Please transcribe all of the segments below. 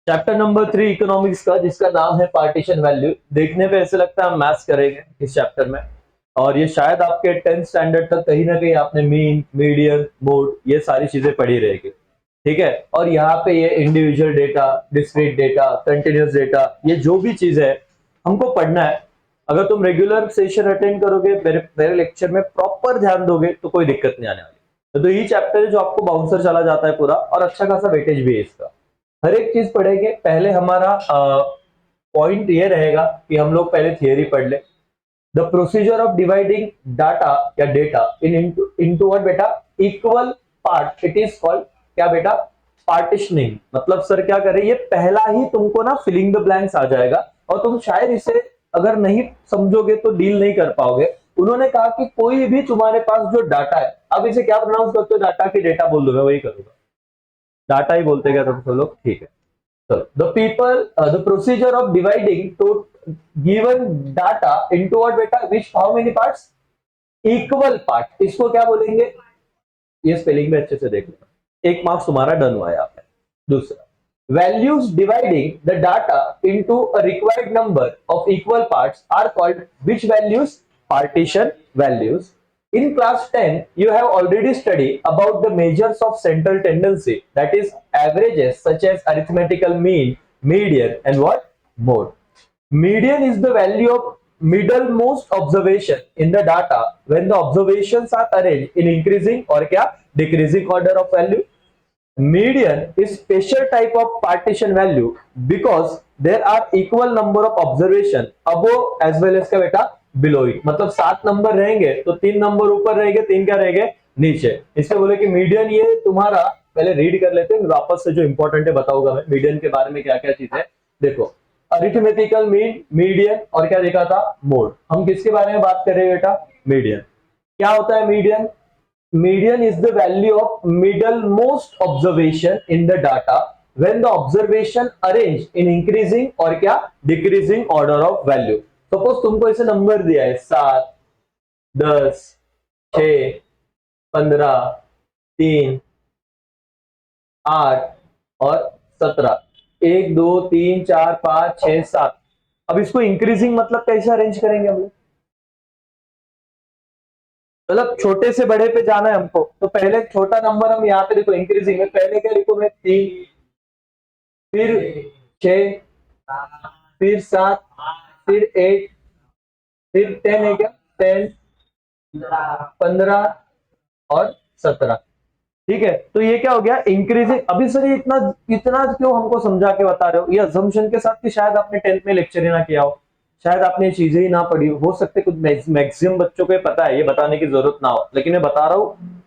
Chapter number 3 economics का, जिसका नाम है पार्टीशन वैल्यू। देखने पे ऐसे लगता है हम मैथ्स करेंगे इस चैप्टर में, और ये शायद आपके 10th स्टैंडर्ड तक कहीं ना कहीं आपने मीन, मीडियन, मोड ये सारी चीजें पढ़ी रहेगी। ठीक है। और यहाँ पे ये individual data, discrete data, continuous data, ये जो भी चीज है हमको पढ़ना है। अगर तुम रेगुलर सेशन अटेंड करोगे, मेरे लेक्चर में प्रॉपर ध्यान दोगे, तो कोई दिक्कत नहीं आने वाली। तो ये चैप्टर है जो आपको बाउंसर चला जाता है पूरा, और अच्छा खासा वेटेज भी है इसका। हर एक चीज पढ़ेंगे। पहले हमारा पॉइंट ये रहेगा कि हम लोग पहले थियरी पढ़ ले। The procedure of dividing data या डेटा इन इनटू व्हाट बेटा, equal part, it is called क्या बेटा, पार्टिशनिंग। मतलब सर क्या करे, ये पहला ही तुमको ना फिलिंग द ब्लैंक्स आ जाएगा, और तुम शायद इसे अगर नहीं समझोगे तो डील नहीं कर पाओगे। उन्होंने कहा कि कोई भी तुम्हारे पास जो डाटा है, अब इसे क्या प्रोनाउंस करते हो, डाटा की डेटा बोल दो, मैं वही करूंगा, डाटा ही बोलते क्या तुम सब लोग, ठीक है। So the procedure of dividing to given data into what beta, which how many parts, equal part, इसको क्या बोलेंगे, ये स्पेलिंग में अच्छे से देख लेना। एक मार्क्स तुम्हारा डन हुआ है यहाँ पे। दूसरा, values dividing the data into a required number of equal parts are called which values, partition values. In class 10 you have already studied about the measures of central tendency, that is averages such as arithmetical mean, median and what, mode. Median is the value of middlemost observation in the data when the observations are arranged in increasing or क्या, decreasing order of value. Median is special type of partition value because there are equal number of observation above as well as क्या बेटा, below it। मतलब 7 number रहेंगे तो 3 number ऊपर रहेंगे, 3 क्या रहेंगे, नीचे। इससे बोले कि मीडियन ये तुम्हारा, पहले रीड कर लेते हैं वापस से, जो इंपॉर्टेंट है बताऊंगा मैं मीडियन के बारे में क्या क्या चीज है। देखो, अरिथमेटिकल मीन, मीडियन और क्या देखा था, मोड। हम किसके बारे में बात कर रहे हैं बेटा, मीडियन। क्या होता है median? Median is the value of middlemost observation in the data when the observation arranged in increasing और क्या, decreasing order of value। Suppose तुमको इसे नंबर दिया है 7, 10, 6, 15, 3, 8 और 17, 1 2 3 4 5 6 7। अब इसको इंक्रीजिंग मतलब कैसे अरेंज करेंगे हम लोग, मतलब छोटे से बड़े पे जाना है हमको, तो पहले छोटा नंबर हम यहाँ पे देखो इंक्रीजिंग में, पहले क्या लिखो मैं 3, फिर 6, फिर 7, फिर 8, फिर 10 है क्या, 10, 15 और 17। ठीक है, तो ये क्या हो गया, इंक्रीजिंग। अभी सर ये इतना इतना क्यों हमको समझा के बता रहे हो, ये अजम्पशन के साथ कि शायद आपने 10th में लेक्चर ही ना किया हो, शायद आपने चीजें ही ना पढ़ी हो सकते कुछ मैक्सिमम बच्चों को पता है, ये बताने की जरूरत ना हो, लेकिन मैं बता रहा हूँ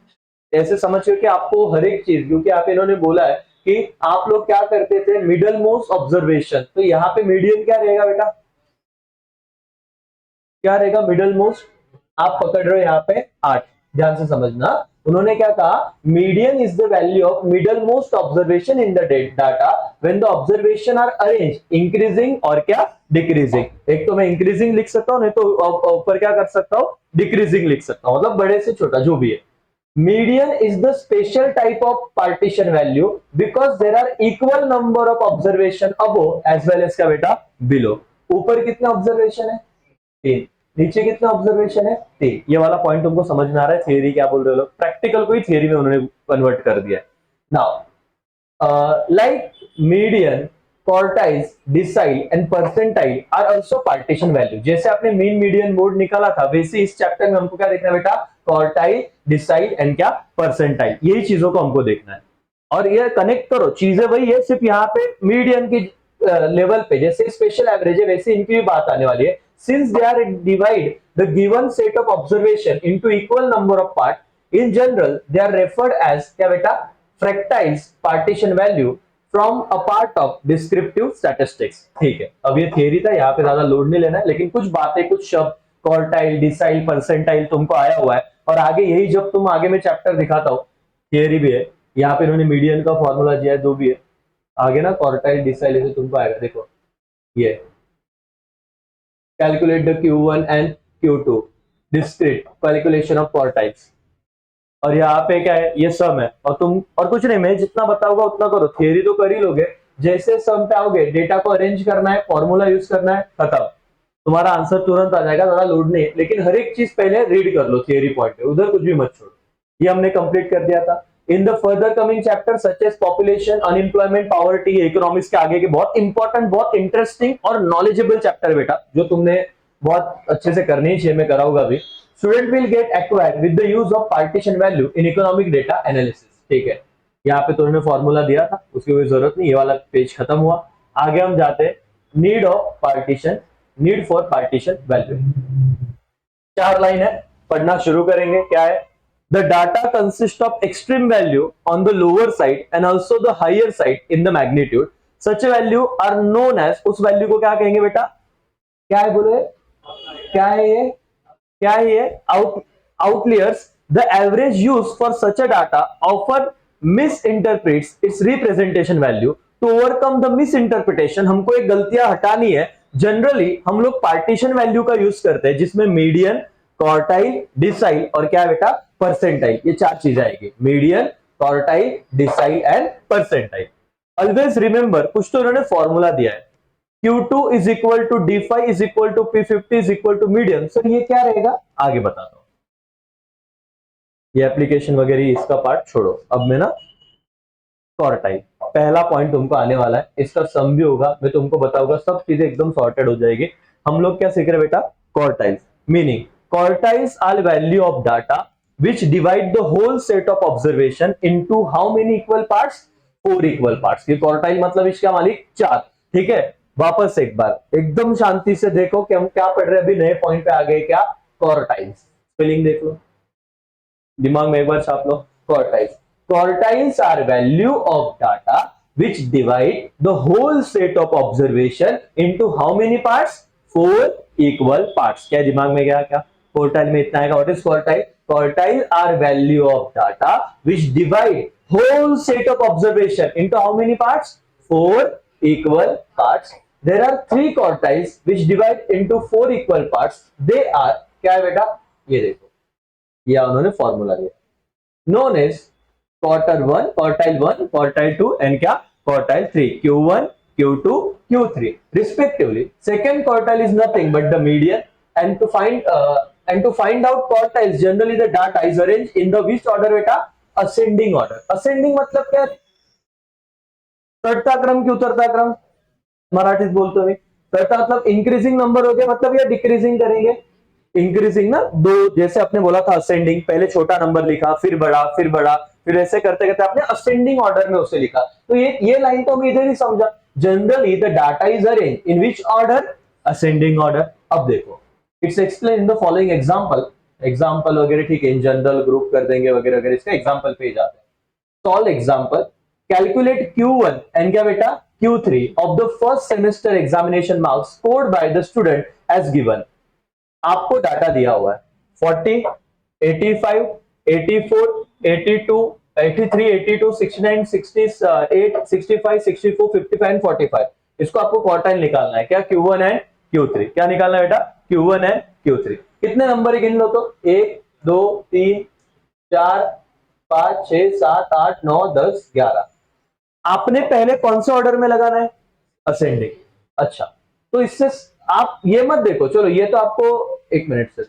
ऐसे समझिए कि आपको हर एक चीज, क्योंकि आप इन्होंने बोला है कि आप लोग क्या करते थे, मिडल मोस्ट ऑब्जर्वेशन, तो यहाँ पे मीडियन क्या रहेगा बेटा, क्या रहेगा मिडल मोस्ट, आप पकड़ रहे हो यहाँ पे 8, ध्यान से समझना। उन्होंने क्या कहा, median is the value of middle most observation in the data when the observation are arrange increasing और क्या, डिक्रीजिंग। एक तो मैं इंक्रीजिंग लिख सकता हूँ, नहीं तो ऊपर क्या कर सकता हूँ, डिक्रीजिंग लिख सकता हूँ, मतलब बड़े से छोटा जो भी है। Median is the special type of partition value because there are equal number of observation above as well as क्या बेटा, below। ऊपर कितने ऑब्जर्वेशन है, 3, नीचे कितने ऑब्जर्वेशन है, 3। ये वाला पॉइंट तुमको समझ में आ रहा है, थियरी क्या बोल रहे हो लोग, प्रैक्टिकल को ही थियरी में उन्होंने कन्वर्ट कर दिया है। Now like median, quartile, decile and percentile are also partition value। जैसे आपने मीन, मीडियन, मोड निकाला था, वैसे इस चैप्टर में हमको क्या देखना है बेटा, क्वार्टाइल, डिसाइल एंड क्या, परसेंटाइल, यही चीजों को हमको देखना है। और ये कनेक्ट करो, चीजें वही है, सिर्फ यहाँ पे मीडियन की लेवल पे जैसे स्पेशल एवरेज है, वैसे इनकी भी बात आने वाली है। Since they are divide the given set of observation into equal number of part, in general they are referred as क्या बेटा, fractiles partition value from a part of descriptive statistics. ठीक है, अब ये थियरी था, यहाँ पे ज्यादा लोड नहीं लेना है, लेकिन कुछ बातें, कुछ शब्द, क्वार्टाइल, डिसाइल, परसेंटाइल तुमको आया हुआ है, और आगे यही जब तुम आगे में चैप्टर दिखाता हूँ, थियरी भी है, यहाँ पे इन्होंने मीडियन का फॉर्मूला दिया है, जो भी है आगे ना, क्वार्टाइल, डिसाइल ऐसे तुमको आएगा। देखो ये calculate the Q1 and Q2 discrete calculation of quartiles, और यहाँ पे क्या है, ये सम है, और तुम और कुछ नहीं, मैं जितना बताऊंगा उतना करो, थियरी तो कर ही लोगे, जैसे सम पे आओगे डेटा को अरेंज करना है, फॉर्मूला यूज करना है, खत्म, तुम्हारा आंसर तुरंत आ जाएगा, ज्यादा लोड नहीं है। लेकिन हर एक चीज पहले रीड कर लो थियरी पॉइंट पे, उधर कुछ भी मत छोड़ो। ये हमने कंप्लीट कर दिया था। In the further coming chapter such as population, unemployment, poverty, economics के आगे के बहुत इंपॉर्टेंट, बहुत इंटरेस्टिंग और नॉलेजेबल चैप्टर बेटा, जो तुमने बहुत अच्छे से करनी ही चाहिए, मैं कराऊंगा भी। Student will get acquired with the use of partition value in economic data analysis. ठीक है, यहाँ पे तुमने फॉर्मूला दिया था, उसकी कोई जरूरत नहीं, ये वाला पेज खत्म हुआ। आगे हम जाते हैं, need of partition, need for partition value. 4 line है, पढ़ना शुरू करेंगे। क्या है? The data consist of extreme value on the lower side and also the higher side in the magnitude. Such value are known as, उस वैल्यू को क्या कहेंगे बेटा? क्या है बोले? क्या है ये? क्या है ये? Outliers. The average use for such a data offer misinterprets its representation value. To overcome the misinterpretation, हमको एक गलतियां हटानी है। जनरली हम लोग पार्टीशन वैल्यू का यूज करते हैं, जिसमें मीडियन, क्वार्टाइल, डिसाइल और क्या बेटा? परसेंटाइल, ये 4 चीजें आएगी। Median, quartile, decile and percentile. Always remember, कुछ तो उन्होंने फॉर्मूला दिया है, Q2 is equal to D5 is equal to P50 is equal to median। Sir ये क्या रहेगा? आगे बताता हूं, ये एप्लीकेशन वगैरह इसका पार्ट छोड़ो। अब मैं ना क्वार्टाइल, पहला पॉइंट तुमको आने वाला है, इसका सम भी होगा, मैं तुमको बताऊंगा, सब चीजें एकदम सॉर्टेड हो जाएगी। हम लोग क्या सीख रहे बेटा? Quartiles, meaning quartiles are value of data which divide the whole set of observation into how many equal parts? 4 equal parts। ये क्वार्टाइल मतलब इसका मालिक 4। ठीक है, वापस एक बार एकदम शांति से देखो कि हम क्या पढ़ रहे हैं, अभी नए पॉइंट पे आ गए। क्या? क्वार्टाइल्स। स्पेलिंग देख लो, दिमाग में एक बार छाप लो, quartiles. Quartiles are value of data which divide the whole set of observation into how many parts? 4 equal parts। क्या दिमाग में गया? क्या क्वार्टाइल में इतना आएगा? What is quartile? Quartile are value of data which divide whole set of observation into how many parts? 4 equal parts। There are 3 quartiles which divide into 4 equal parts। They are क्या है बेटा? ये देखो, ये उन्होंने फॉर्मूला दिया, known as quartile 1, quartile 2 and क्या? Quartile 3। Q1, Q2, Q3 respectively। Second quartile is nothing but the median, and to find out quartiles generally the data is arranged in the which order बेटा? Ascending order। Ascending मतलब क्या? चढ़ता क्रम की उतरता क्रम, मराठीत बोलतो मी। चढ़ता मतलब इंक्रीजिंग नंबर हो गया, मतलब ये डिक्रीजिंग करेंगे। इंक्रीजिंग ना, दो, जैसे आपने बोला था असेंडिंग, पहले छोटा नंबर लिखा, फिर बड़ा, फिर बड़ा, फिर ऐसे करते करते आपने असेंडिंग ऑर्डर में उसे लिखा। तो ये लाइन तो हम इधर ही समझा। Generally the data is arrange in which order? Ascending order. अब देखो, it's explain in the following example. Example वगैरह ठीक है, इन जनरल ग्रुप कर देंगे वगैरह वगैरह, इसका एग्जांपल पे जाते हैं। Solve example. Calculate Q1 and क्या बेटा? Q3 of the first semester examination marks scored by the student as given. आपको डाटा दिया हुआ है 40, 85, 84, 82, 83, 82, 69, 68, 65, 64, 55 एंड 45। इसको आपको क्वार्टाइल निकालना है। क्या? Q1 and Q3। क्या निकालना है बेटा? Q1 and Q3। कितने नंबर गिन लो तो? 1, 2, 3, 4, 5, 6, 7, 8, 9, 10, 11। आपने पहले कौन से ऑर्डर में लगाना है? असेंडिंग। अच्छा, तो इससे आप ये मत देखो, चलो ये तो आपको एक मिनट से,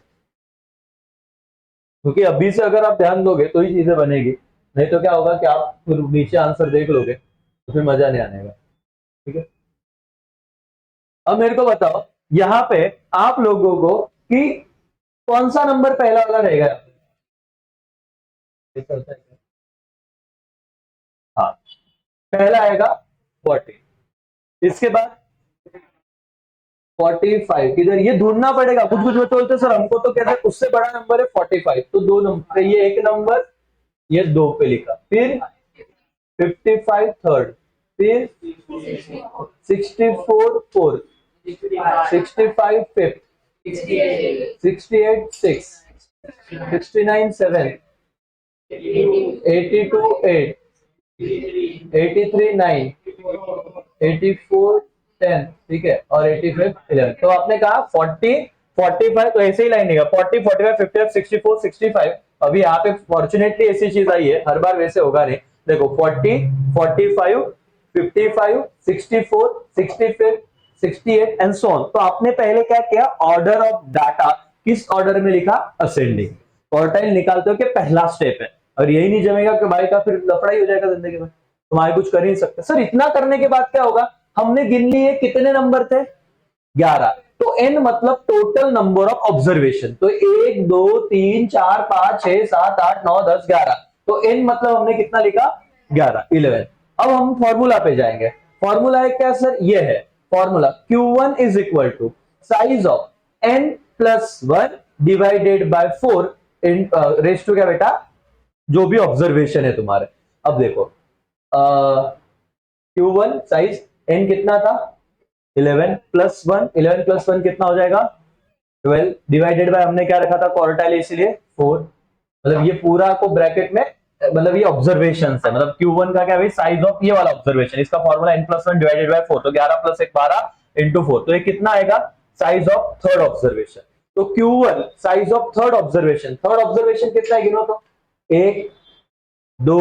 क्योंकि अभी से अगर आप ध्यान दोगे तो ही चीजें बनेगी, नहीं तो क्या होगा कि आप फिर नीचे आंसर देख लोगे तो फिर मजा नहीं आने का। ठीक है, अब मेरे को बताओ यहां पे आप लोगों को कि कौन सा नंबर पहला वाला रहेगा? हाँ, पहला आएगा 40, इसके बाद 45। किधर? ये ढूंढना पड़ेगा। कुछ कुछ बच्चे बोलते सर हमको तो कहते हैं उससे बड़ा नंबर है 45, तो 2 नंबर, ये एक नंबर, ये 2 पे लिखा, फिर 55 थर्ड, फिर 64 फोर्थ, 65 फिफ्थ, 68 सिक्स, 69 सेवन, 82 8, 83 9, 84 10, ठीक है, और 85 11। तो आपने कहा 40 45, तो ऐसे ही लाइन देगा 40 45 55 64 65। अभी यहाँ पे फॉर्चुनेटली ऐसी चीज आई है, हर बार वैसे होगा नहीं। देखो 40 45 55, 64, 65, 68 एंड सो ऑन। तो आपने पहले क्या किया, ऑर्डर ऑफ डाटा किस ऑर्डर में लिखा, असेंडिंग। क्वार्टाइल निकालते हो कि पहला स्टेप है, और यही नहीं जमेगा कि भाई का फिर लफड़ा ही हो जाएगा जिंदगी में, तुम्हारे कुछ कर ही नहीं सकते। सर इतना करने के बाद क्या होगा, हमने गिन लिए कितने नंबर थे, 11। तो एन मतलब टोटल नंबर ऑफ ऑब्जर्वेशन, तो 1 2 3 4 5 6 7 8 9 10 11, तो एन मतलब हमने कितना लिखा, 11 11। अब हम फॉर्मूला पे जाएंगे। फॉर्मूला है क्या सर, ये है formula, Q1 is equal to size of n plus 1 divided by 4 in race to क्या बेटा, जो भी ऑब्जर्वेशन है तुम्हारे। अब देखो Q1 साइज n कितना था, 11 प्लस 1, 11 प्लस 1 कितना हो जाएगा, 12 डिवाइडेड बाय हमने क्या रखा था क्वार्टाइल, इसलिए 4। मतलब ये पूरा को ब्रैकेट में, मतलब ये ऑब्जर्वेशन है, मतलब Q1 का क्या भाई, साइज ऑफ ये वाला ऑब्जर्वेशन, इसका formula n plus 1 divided by 4, तो 11 प्लस 1 12 इंटू 4, तो ये कितना आएगा, साइज ऑफ थर्ड ऑब्जर्वेशन। तो Q1 size of third observation, third observation कितना है गिनो तो, 1 2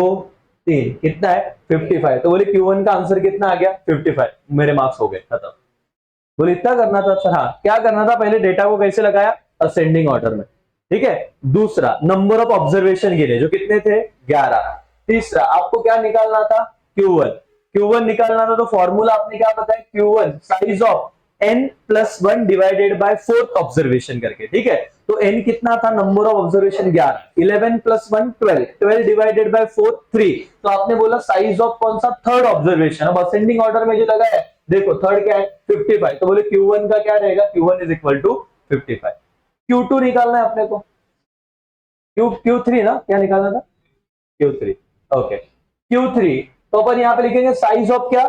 3 कितना है 55, तो बोले Q1 का आंसर कितना आ गया 55, मेरे मार्क्स हो गए खत्म। बोले इतना करना था सर, हाँ क्या करना था, पहले डेटा को कैसे लगाया, असेंडिंग ऑर्डर में, ठीक है। दूसरा नंबर ऑफ ऑब्जर्वेशन गिने जो कितने थे, 11। तीसरा आपको क्या निकालना था, Q1, Q1 निकालना था, तो फॉर्मूला आपने क्या बताया, Q1 size of n plus 1 divided by fourth observation करके, ठीक है। तो n कितना था, number of observation 11, 11 plus 1 12, 12 divided by 4 3, तो आपने बोला साइज ऑफ कौन सा, थर्ड ऑब्जर्वेशन। अब असेंडिंग ऑर्डर में जो लगा है, देखो थर्ड क्या है 55, तो बोले Q1 का क्या रहेगा, Q1 is equal to 55। Q2 निकालना है अपने को, Q3 ना, क्या निकालना था, Q3, ओके। Q3 तो अपन यहां पे लिखेंगे साइज ऑफ क्या,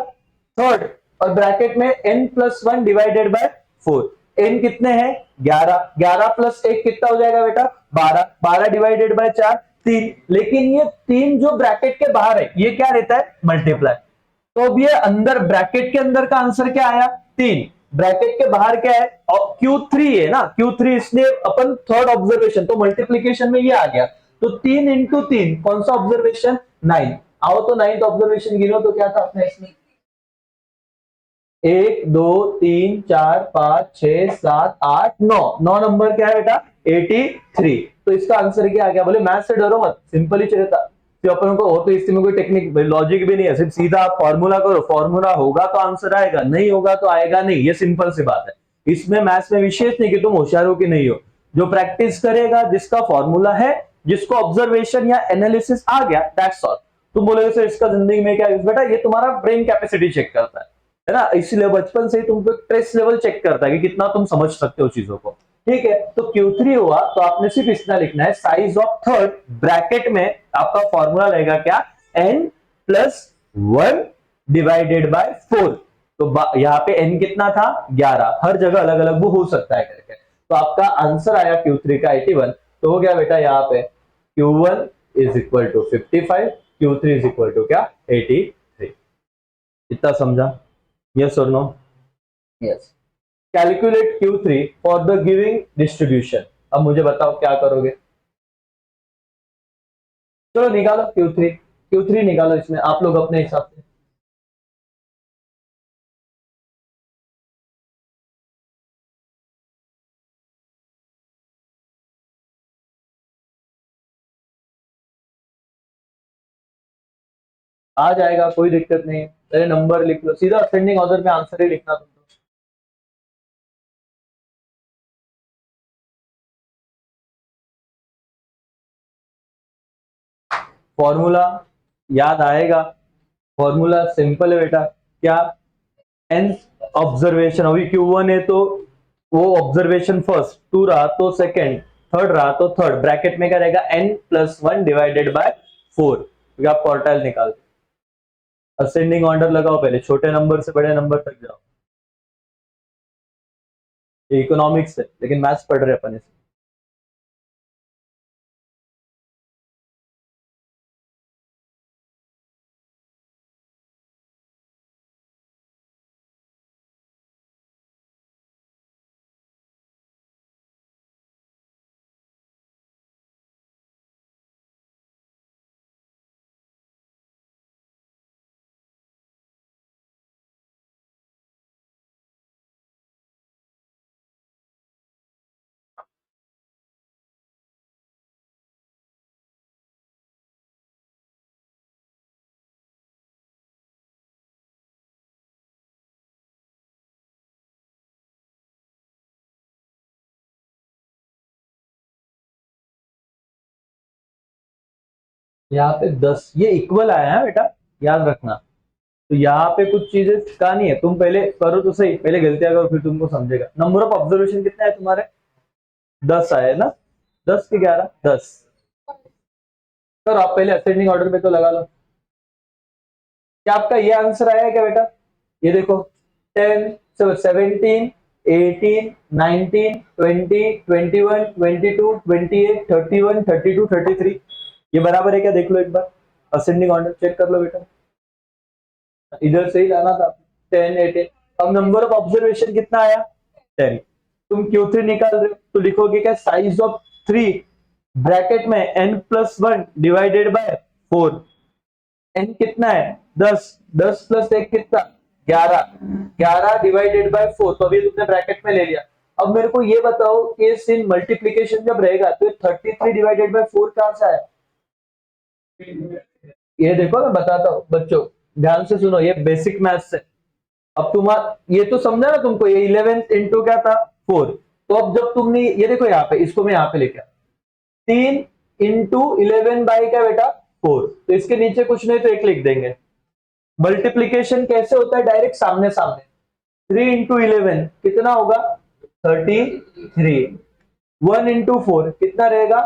थर्ड, और ब्रैकेट में n plus 1 divided by 4। n कितने हैं 11, 11 प्लस 1 कितना हो जाएगा बेटा 12, 12 डिवाइडेड बाय 4 3, लेकिन ये 3 जो ब्रैकेट के बाहर है ये क्या रहता है, मल्टीप्लाई। तो अब ये अंदर ब्रैकेट के अंदर का आंसर क्या आया, 3, ब्रैकेट के बाहर क्या है, और Q3 है ना, Q3 इसलिए अपन थर्ड ऑब्जर्वेशन, तो मल्टीप्लीकेशन में ये आ गया, तो 3 इंटू 3 कौन सा ऑब्जर्वेशन, 9। आओ तो 9th ऑब्जर्वेशन गिनो तो क्या था अपने इसमें, 1 2 3 4 5 6 7 8 9, 9 नंबर क्या है बेटा 83। तो इसका आंसर क्या आ गया, बोले मैथ से डरो मत, सिंपल ही चलता, तो अपन को हो तो इसमें कोई टेक्निक लॉजिक भी नहीं है, सिर्फ सीधा आप फॉर्मूला करो, फॉर्मूला होगा तो आंसर आएगा, नहीं होगा तो आएगा नहीं, ये सिंपल सी बात है। इसमें मैथ्स में विशेष नहीं कि तुम होशियार हो कि नहीं हो, जो प्रैक्टिस करेगा, जिसका फॉर्मूला है, जिसको ऑब्जर्वेशन या एनालिसिस आ गया, दैट्स ऑल। तुम बोलोगे सर इसका जिंदगी में क्या यूज, बेटा ये तुम्हारा ब्रेन कैपेसिटी चेक करता है ना, इसीलिए बचपन से ही तुमको स्ट्रेस लेवल चेक करता है कि कितना तुम समझ सकते हो चीजों को, ठीक है। तो Q3 हुआ, तो आपने सिर्फ इतना लिखना है, साइज ऑफ थर्ड ब्रैकेट में आपका फॉर्मूला रहेगा क्या, n प्लस 1 डिवाइडेड बाय 4, तो यहाँ पे n कितना था 11, हर जगह अलग अलग वो हो सकता है करके, तो आपका आंसर आया Q3 का 81। तो हो गया बेटा यहाँ पे Q1 is equal to 55, Q3 is equal to क्या 83। इतना समझा, यस और no, yes. Calculate Q3 for the giving distribution. अब मुझे बताओ क्या करोगे, चलो निकालो Q3, Q3 निकालो इसमें आप लोग अपने हिसाब से। आ जाएगा कोई दिक्कत नहीं है, पहले नंबर लिख लो, सीधा असेंडिंग ऑर्डर में आंसर ही लिखना तुमको। फॉर्मूला याद आएगा, फॉर्मूला सिंपल है बेटा, क्या, एन ऑब्जर्वेशन, अभी Q1 है तो वो ऑब्जर्वेशन फर्स्ट, 2 रहा तो सेकंड, थर्ड रहा तो थर्ड, ब्रैकेट में क्या रहेगा n प्लस 1 डिवाइडेड बाय 4, क्योंकि आप क्वार्टाइल निकालते, असेंडिंग ऑर्डर लगाओ, पहले छोटे नंबर से बड़े नंबर तक जाओ। ये इकोनॉमिक्स है लेकिन मैथ्स पढ़ रहे अपन इसमें। यहाँ पे 10 ये इक्वल आया है बेटा, याद रखना। तो यहाँ पे कुछ चीजें कहानी है, तुम पहले करो तो सही, पहले गलतियां करो फिर तुमको समझेगा। नंबर ऑफ ऑब्जर्वेशन कितना है तुम्हारे? 10 आए ना, 10 के 11, 10। सर आप पहले असेंडिंग ऑर्डर में तो लगा लो। क्या आपका ये आंसर आया है क्या बेटा? ये देखो 10, 17, 18, 19, 20, 21, 22, 28, 31, 32, 33, ये बराबर है क्या? देख लो एक बार, असेंडिंग ऑर्डर चेक कर लो बेटा, इधर से ही लाना था। 10, 18, अब नंबर ऑफ ऑब्जर्वेशन कितना आया? 10। तुम Q3 निकाल रहे हो तो लिखोगे क्या? साइज ऑफ 3 ब्रैकेट में n+1 डिवाइडेड बाय 4। n कितना है? 10, 10 प्लस 1 कितना? 11, 11 डिवाइडेड बाय 4, तो अभी तुमने ब्रैकेट में ले लिया। अब मेरे को ये बताओ कि इन मल्टीप्लीकेशन जब रहेगा तो 33 डिवाइडेड बाय 4 कहां से आया? ये देखो मैं बताता हूँ बच्चों, ध्यान से सुनो, ये बेसिक मैथ्स है। अब तुम्हारा ये तो समझा ना तुमको, ये 11 इंटू क्या था? 4। तो अब जब तुमने ये देखो यहाँ पे, इसको मैं यहाँ पे लेके 3 इंटू 11 बाई क्या बेटा? 4। तो इसके नीचे कुछ नहीं तो एक लिख देंगे। मल्टीप्लीकेशन कैसे होता है? डायरेक्ट सामने सामने। 3 इंटू 11 कितना होगा? 33। 1 इंटू 4 कितना रहेगा?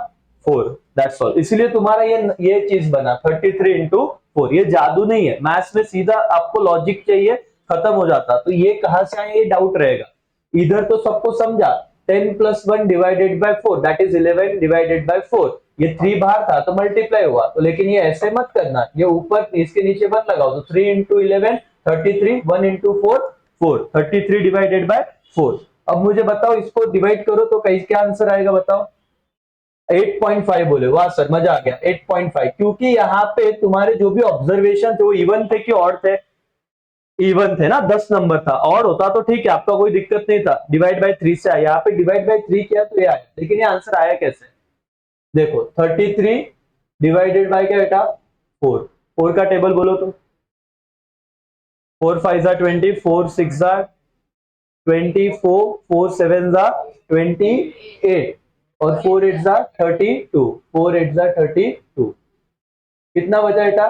4। That's all. इसीलिए तुम्हारा ये चीज बना 33 इंटू 4। ये जादू नहीं है, मैथ्स में सीधा आपको लॉजिक चाहिए, खत्म हो जाता। तो ये कहां से आया, ये डाउट रहेगा। इधर तो सबको समझा, 10+1 divided by 4 that is 11 divided by 4। ये 3 बाहर था तो मल्टीप्लाई हुआ, तो लेकिन ये ऐसे मत करना, ये ऊपर इसके नीचे 1 लगाओ, तो 3 इंटू 11 33, 1 इंटू 4 4, 33 डिवाइडेड बाय 4। अब मुझे बताओ इसको डिवाइड करो तो कहीं क्या आंसर आएगा बताओ? 8.5 बोले, वाह सर मजा आ गया। 8.5 क्योंकि यहाँ पे तुम्हारे जो भी ऑब्जर्वेशन थे वो इवन थे कि ऑड थे? इवन थे ना, 10 नंबर था। और होता तो ठीक है, आपका कोई दिक्कत नहीं था, डिवाइड बाय 3 से आया। यहाँ पे डिवाइड बाय 3 किया तो ये आया, लेकिन ये आंसर आया कैसे? देखो 33 डिवाइडेड बाय क्या बेटा? 4। 4 का टेबल बोलो तो। 4 5 जा 20, 4 6 जा 24, 4 7 जा 28, और 4 8 जा 32, 4 8 जा 32। कितना बचा बेटा?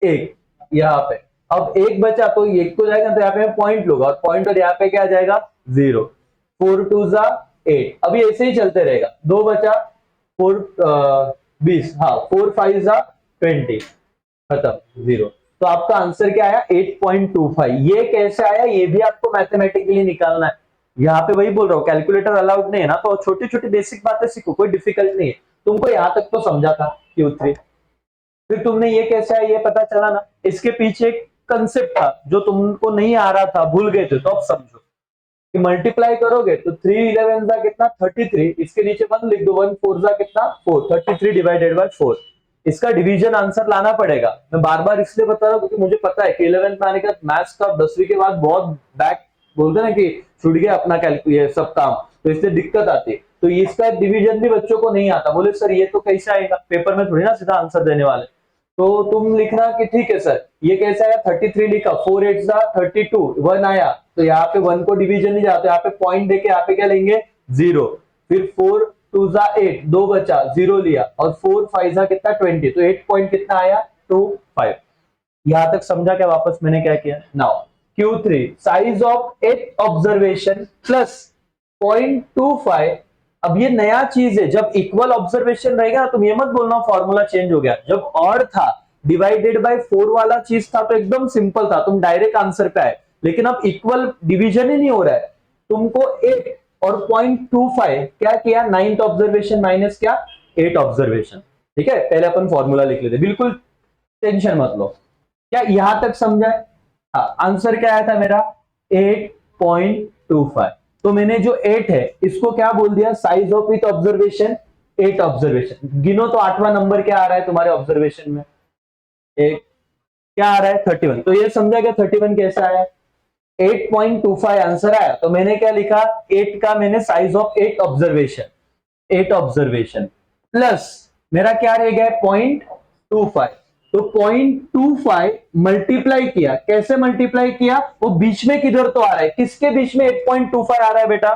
एक। यहाँ पे अब एक बचा तो एक तो जाएगा, तो यहाँ पे पॉइंट लूंगा, और पॉइंट और यहाँ पे क्या जाएगा? 0। 4 2 जा 8, अभी ऐसे ही चलते रहेगा। 2 बचा, 4 20, हाँ 4 5 जा 20, खत्म 0। तो आपका आंसर क्या आया? 8.25। ये कैसे आया ये भी आपको मैथमेटिकली निकालना है। यहाँ पे वही बोल रहा हूँ, कैलकुलेटर अलाउड नहीं है ना, तो छोटी छोटी बेसिक बातें सीखो, कोई डिफिकल्ट नहीं है। तुमको यहाँ तक तो समझा था Q3, फिर तुमने ये कैसे है ये पता चला ना। इसके पीछे एक कंसेप्ट था जो तुमको नहीं आ रहा था, भूल गए थे, तो अब समझो कि मल्टीप्लाई करोगे तो 3 11 जा कितना? 33, इसके नीचे 1 लिख दो, 1 4 जा कितना? 4, 33 डिवाइडेड बाय 4। इसका डिवीजन आंसर लाना पड़ेगा। मैं बार बार इसलिए बता रहा हूँ क्योंकि मुझे पता है कि 11th में आने का मैथ्स का 10वीं के बाद बहुत बैक बोलते ना कि छूट गया अपना ये सब काम, तो इसलिए दिक्कत आती है। तो इसका डिवीजन भी बच्चों को नहीं आता, बोले सर ये तो कैसे आएगा, पेपर में थोड़ी ना सीधा आंसर देने वाले। तो तुम लिखना कि ठीक है सर ये कैसे आया? 33 लिखा, 4 8 जा 32, 1 आया, तो यहाँ पे 1 को डिवीजन नहीं जाता, यहाँ पे पॉइंट देके यहाँ पे क्या लेंगे? 0। फिर 4 2 जा 8, 2 बचा, 0 लिया, और 4 5 जा कितना? 20, तो 8 पॉइंट कितना आया? 25। यहां तक समझा क्या वापस मैंने क्या किया? Now Q3 size of 8 observation plus 0.25। अब ये नया चीज है, जब इक्वल ऑब्जर्वेशन रहेगा तुम ये मत बोलना फॉर्मूला चेंज हो गया। जब ऑड था, डिवाइडेड बाय 4 वाला चीज था, तो एकदम सिंपल था, तुम डायरेक्ट आंसर पे आए। लेकिन अब इक्वल डिवीजन ही नहीं हो रहा है, तुमको 8 और 0.25 क्या किया? 9th ऑब्जर्वेशन माइनस क्या? 8 ऑब्जर्वेशन। ठीक है, पहले अपन फॉर्मूला लिख लेते, बिल्कुल टेंशन मत लो। क्या यहां तक समझा है? हाँ, आंसर क्या आया था मेरा? 8.25। तो मैंने जो 8 है इसको क्या बोल दिया? Size of with observation 8 observation. गिनो तो 8वां नंबर क्या आ रहा है तुम्हारे ऑब्जर्वेशन में? एक क्या आ रहा है? 31। तो ये समझा क्या 31 कैसे आया? 8.25 आंसर आया, तो मैंने क्या लिखा? 8 का मैंने size of 8 observation, 8 observation plus मेरा क्या रह गया? 0.25। तो 0.25 मल्टीप्लाई किया, कैसे मल्टीप्लाई किया? वो बीच में किधर तो आ रहा है, किसके बीच में 8.25 आ रहा है बेटा?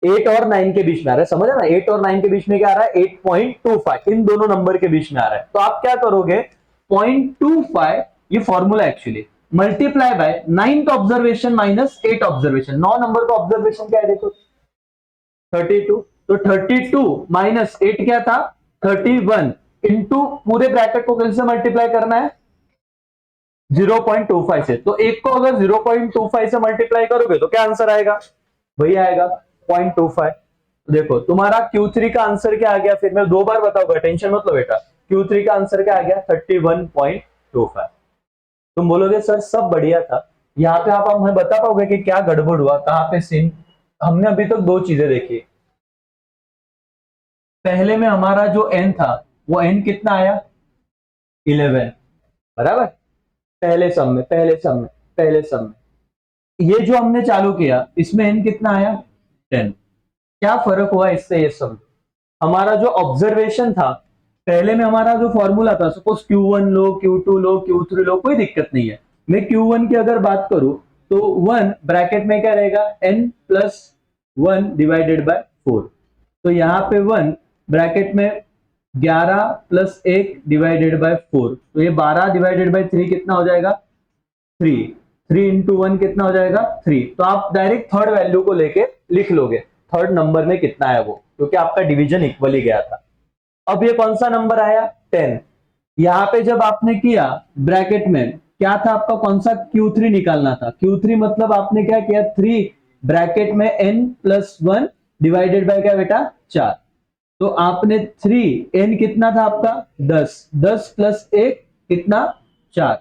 8 और 9 के बीच में आ रहा है, समझ ना, 8 और 9 के बीच में क्या आ रहा है, 8.25, इन दोनों नंबर के बीच में आ रहा है। तो आप क्या करोगे, 0.25, ये formula actually, multiply by 9th observation minus 8 observation. 9 number का ऑब्जर्वेशन क्या है देखो, 32, तो 32 माइनस 8 क्या था, 31, इंटू पूरे ब्रैकेट को कैसे मल्टीप्लाई करना है, 0.25 से। तो एक को अगर 0.25 से मल्टीप्लाई करोगे तो क्या आंसर आएगा, वही आएगा 0.25। तो देखो तुम्हारा Q3 का आंसर क्या आ गया, फिर मैं 2 बार बताऊंगा, टेंशन मत लो बेटा। Q3 का आंसर क्या आ गया, 31.25। तुम बोलोगे सर सब बढ़िया था, यहाँ पे आप हमें बता पाओगे कि क्या गड़बड़ हुआ, कहाँ पे सीन। हमने अभी तक 2 चीजें देखी। पहले में हमारा जो n था वो n कितना आया, 11, बराबर, पहले सम में ये जो हमने चालू किया इसमें n कितना आया, 10। क्या फर्क हुआ इससे, ये समझो। हमारा जो ऑब्जर्वेशन था, पहले में हमारा जो फॉर्मूला था, सपोज Q1 लो, Q2 लो, Q3 लो, कोई दिक्कत नहीं है। मैं Q1 की अगर बात करूं तो 1 ब्रैकेट में क्या रहेगा, n प्लस 1 डिवाइडेड बाय 4। तो यहाँ पे 1 ब्रैकेट में 11 प्लस 1 डिवाइडेड बाय 4, तो ये 12 डिवाइडेड बाय 3 कितना हो जाएगा, 3। 3 इंटू 1 कितना हो जाएगा, 3। तो आप डायरेक्ट थर्ड वैल्यू को लेके लिख लोगे, थर्ड नंबर में कितना है वो, क्योंकि आपका डिवीजन इक्वल ही गया था। अब ये कौन सा नंबर आया, 10। यहाँ पे जब आपने किया ब्रैकेट में क्या था आपका, कौन सा, Q3 निकालना था। Q3 मतलब आपने क्या किया, 3 ब्रैकेट में n प्लस 1 डिवाइडेड बाय क्या बेटा, 4। तो आपने 3, n कितना था आपका, 10, 10 प्लस 1 कितना, 4।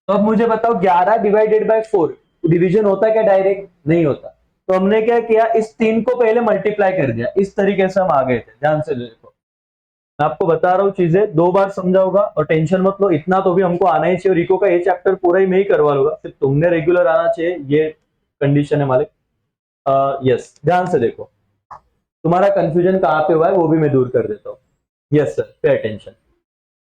तो अब मुझे बताओ 11 डिवाइडेड बाय 4 डिवीजन होता है क्या, डायरेक्ट नहीं होता। तो हमने क्या किया, इस 3 को पहले मल्टीप्लाई कर दिया, इस तरीके से हम आ गए थे। ध्यान से देखो, मैं आपको बता रहा हूँ चीजें, 2 बार समझाऊंगा और टेंशन मत लो, इतना तो भी हमको आना ही चाहिए। और रिको का ये चैप्टर पूरा ही मैं ही करवा लूंगा, सिर्फ तुमने रेगुलर आना चाहिए, ये कंडीशन है मालिक। यस, ध्यान से देखो, तुम्हारा कंफ्यूजन कहाँ पे हुआ है वो भी मैं दूर कर देता हूँ। Yes sir, pay attention.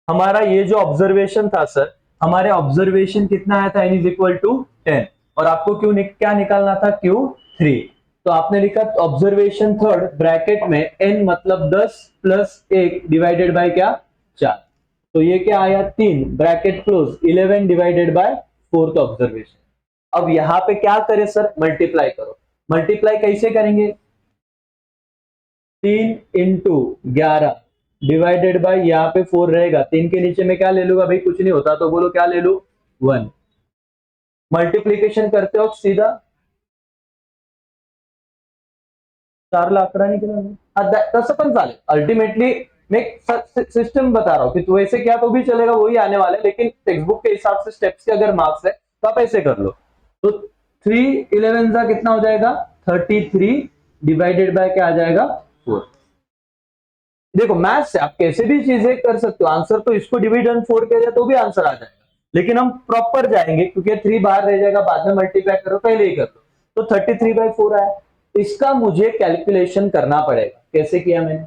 हमारा ये जो ऑब्जर्वेशन था सर, हमारे ऑब्जर्वेशन कितना आया था, n इज इक्वल टू 10, और आपको क्या निकालना था, Q3। तो आपने लिखा ऑब्जर्वेशन थर्ड ब्रैकेट में n मतलब 10 प्लस 1 डिवाइडेड बाय क्या, 4। तो ये क्या आया, 3 bracket close, 11 divided by fourth observation. अब यहां पे क्या करें सर, मल्टीप्लाई करो। मल्टीप्लाई कैसे करेंगे, 3 इंटू 11 डिवाइडेड बाय, यहाँ पे 4 रहेगा, 3 के नीचे में क्या ले लूंगा भाई, कुछ नहीं होता, तो बोलो क्या ले लू, 1। मल्टीप्लीकेशन करते हो सीधा 4 ला 11 निकला, तसं पण चालेल। अल्टिमेटली मैं सिस्टम बता रहा हूँ कि तू ऐसे क्या तो भी चलेगा, वही आने वाला है, लेकिन टेक्स्ट बुक के हिसाब से स्टेप्स के अगर मार्क्स है तो आप ऐसे कर लो। तो 3 11 का कितना हो जाएगा, 33 डिवाइडेड बाय क्या आ जाएगा, 4। देखो मैथ से आप कैसे भी चीजें कर सकते हो, आंसर तो इसको डिविजन 4 कह तो भी आंसर आ जाएगा, लेकिन हम प्रॉपर जाएंगे क्योंकि 3 बाहर रह जाएगा, बाद में मल्टीप्लाई करो, पहले ही कर दो। तो 33/4 आया, इसका मुझे कैलकुलेशन करना पड़ेगा। कैसे किया मैंने,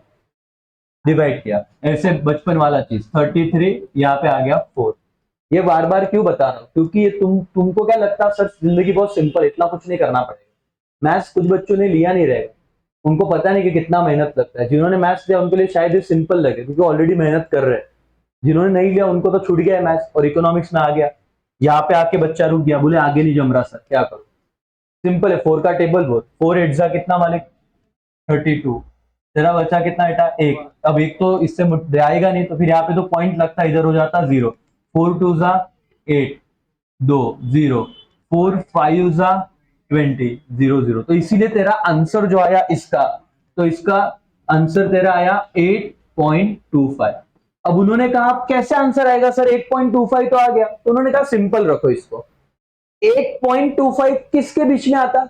डिवाइड किया ऐसे, बचपन वाला चीज, 33 यहाँ पे आ गया 4। ये बार बार क्यों बता रहा हूँ, क्योंकि ये तुमको क्या लगता है सर जिंदगी बहुत सिंपल, इतना कुछ नहीं करना पड़ेगा। मैथ्स कुछ बच्चों ने लिया नहीं रहेगा, उनको पता नहीं कि कितना मेहनत लगता है। जिन्होंने मैथ्स लिया उनके लिए शायद ये सिंपल लगे क्योंकि ऑलरेडी मेहनत कर रहे हैं। जिन्होंने नहीं लिया उनको तो छूट गया है मैथ्स और इकोनॉमिक्स में आ गया, यहाँ पे आके बच्चा रुक गया, बोले आगे नहीं जम रहा सर, क्या करूं। सिंपल है, 4 का टेबल बोल, 4 8 जा कितना मालिक, 32। तेरा बचा कितना बेटा, 1। अब 1 तो इससे आएगा नहीं, तो फिर यहाँ पे तो पॉइंट लगता, इधर हो जाता 0। 4 2 जा 8, 2 0, 4 5 जा 20, 0 0। तो इसीलिए तेरा आंसर जो आया इसका, तो इसका आंसर तेरा आया 8.25। अब उन्होंने कहा कैसे आंसर आएगा सर, 8.25 तो आ गया, तो उन्होंने कहा सिंपल रखो इसको। 8.25 किसके बीच में आता,